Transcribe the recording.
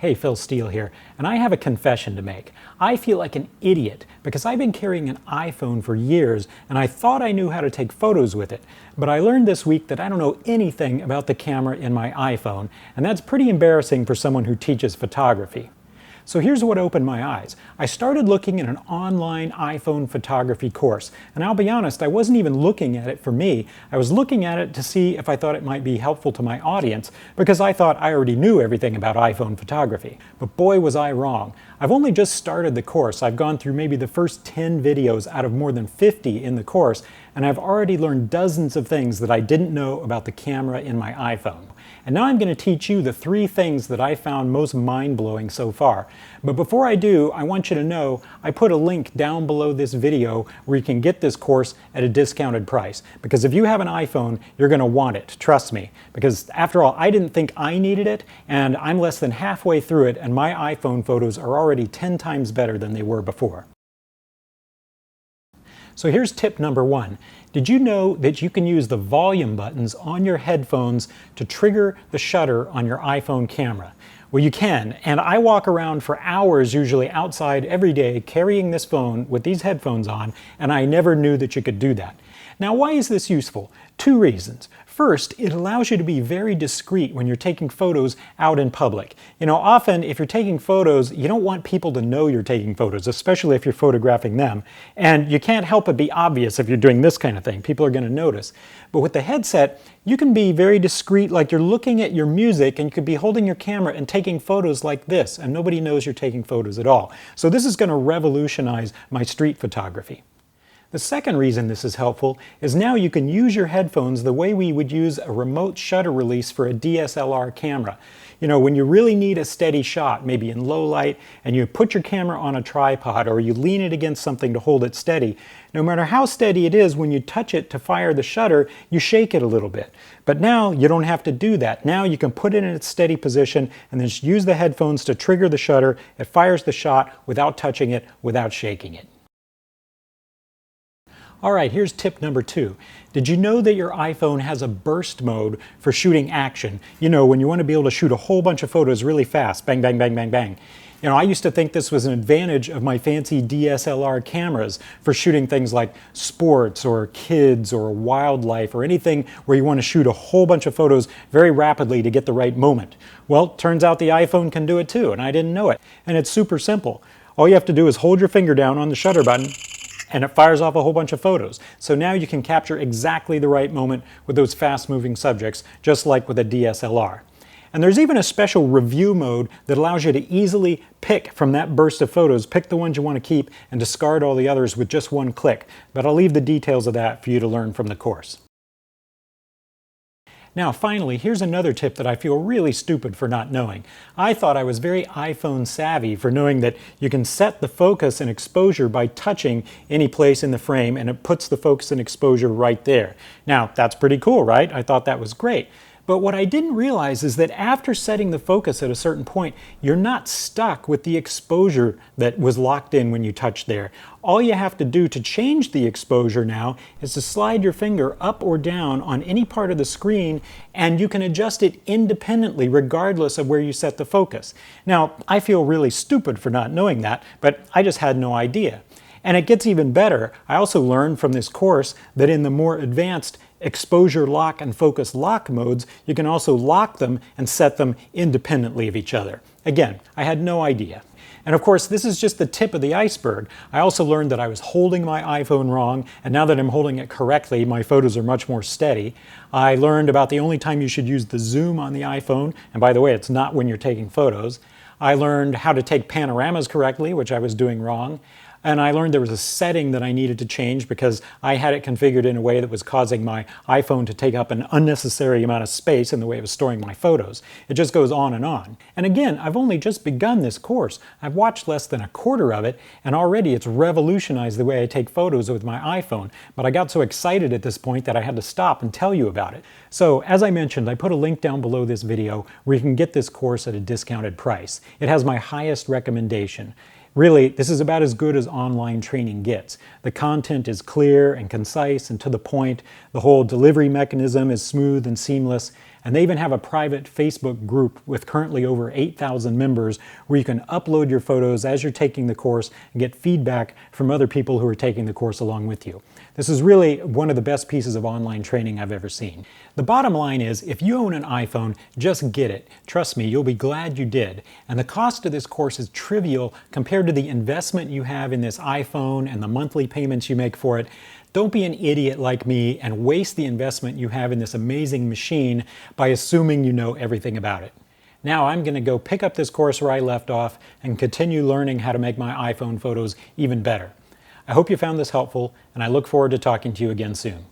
Hey, Phil Steele here, and I have a confession to make. I feel like an idiot because I've been carrying an iPhone for years and I thought I knew how to take photos with it. But I learned this week that I don't know anything about the camera in my iPhone, and that's pretty embarrassing for someone who teaches photography. So here's what opened my eyes. I started looking at an online iPhone photography course, and I'll be honest, I wasn't even looking at it for me. I was looking at it to see if I thought it might be helpful to my audience, because I thought I already knew everything about iPhone photography. But boy, was I wrong. I've only just started the course. I've gone through maybe the first 10 videos out of more than 50 in the course, and I've already learned dozens of things that I didn't know about the camera in my iPhone. And now I'm going to teach you the 3 things that I found most mind-blowing so far. But before I do, I want you to know I put a link down below this video where you can get this course at a discounted price. Because if you have an iPhone, you're going to want it, trust me. Because after all, I didn't think I needed it, and I'm less than halfway through it, and my iPhone photos are already 10 times better than they were before. So here's tip number 1. Did you know that you can use the volume buttons on your headphones to trigger the shutter on your iPhone camera? Well, you can, and I walk around for hours usually outside every day carrying this phone with these headphones on, and I never knew that you could do that. Now, why is this useful? 2 reasons. First, it allows you to be very discreet when you're taking photos out in public. You know, often if you're taking photos, you don't want people to know you're taking photos, especially if you're photographing them. And you can't help but be obvious if you're doing this kind of thing. People are going to notice. But with the headset, you can be very discreet, like you're looking at your music and you could be holding your camera and taking photos like this, and nobody knows you're taking photos at all. So this is going to revolutionize my street photography. The second reason this is helpful is now you can use your headphones the way we would use a remote shutter release for a DSLR camera. You know, when you really need a steady shot, maybe in low light, and you put your camera on a tripod or you lean it against something to hold it steady, no matter how steady it is, when you touch it to fire the shutter, you shake it a little bit. But now you don't have to do that. Now you can put it in its steady position and then just use the headphones to trigger the shutter. It fires the shot without touching it, without shaking it. All right, here's tip number 2. Did you know that your iPhone has a burst mode for shooting action? You know, when you want to be able to shoot a whole bunch of photos really fast, bang, bang, bang, bang, bang. You know, I used to think this was an advantage of my fancy DSLR cameras for shooting things like sports or kids or wildlife or anything where you want to shoot a whole bunch of photos very rapidly to get the right moment. Well, turns out the iPhone can do it too, and I didn't know it. And it's super simple. All you have to do is hold your finger down on the shutter button, and it fires off a whole bunch of photos. So now you can capture exactly the right moment with those fast-moving subjects, just like with a DSLR. And there's even a special review mode that allows you to easily pick from that burst of photos, pick the ones you want to keep, and discard all the others with just one click. But I'll leave the details of that for you to learn from the course. Now finally, here's another tip that I feel really stupid for not knowing. I thought I was very iPhone savvy for knowing that you can set the focus and exposure by touching any place in the frame, and it puts the focus and exposure right there. Now that's pretty cool, right? I thought that was great. But what I didn't realize is that after setting the focus at a certain point, you're not stuck with the exposure that was locked in when you touched there. All you have to do to change the exposure now is to slide your finger up or down on any part of the screen, and you can adjust it independently regardless of where you set the focus. Now, I feel really stupid for not knowing that, but I just had no idea. And it gets even better. I also learned from this course that in the more advanced exposure lock and focus lock modes, you can also lock them and set them independently of each other. Again, I had no idea. And of course, this is just the tip of the iceberg. I also learned that I was holding my iPhone wrong, and now that I'm holding it correctly, my photos are much more steady. I learned about the only time you should use the zoom on the iPhone, and by the way, it's not when you're taking photos. I learned how to take panoramas correctly, which I was doing wrong. And I learned there was a setting that I needed to change because I had it configured in a way that was causing my iPhone to take up an unnecessary amount of space in the way it was storing my photos. It just goes on and on. And again, I've only just begun this course. I've watched less than a quarter of it, and already it's revolutionized the way I take photos with my iPhone. But I got so excited at this point that I had to stop and tell you about it. So as I mentioned, I put a link down below this video where you can get this course at a discounted price. It has my highest recommendation. Really, this is about as good as online training gets. The content is clear and concise and to the point. The whole delivery mechanism is smooth and seamless. And they even have a private Facebook group with currently over 8,000 members where you can upload your photos as you're taking the course and get feedback from other people who are taking the course along with you. This is really one of the best pieces of online training I've ever seen. The bottom line is, if you own an iPhone, just get it. Trust me, you'll be glad you did. And the cost of this course is trivial compared to the investment you have in this iPhone and the monthly payments you make for it. Don't be an idiot like me and waste the investment you have in this amazing machine by assuming you know everything about it. Now I'm going to go pick up this course where I left off and continue learning how to make my iPhone photos even better. I hope you found this helpful, and I look forward to talking to you again soon.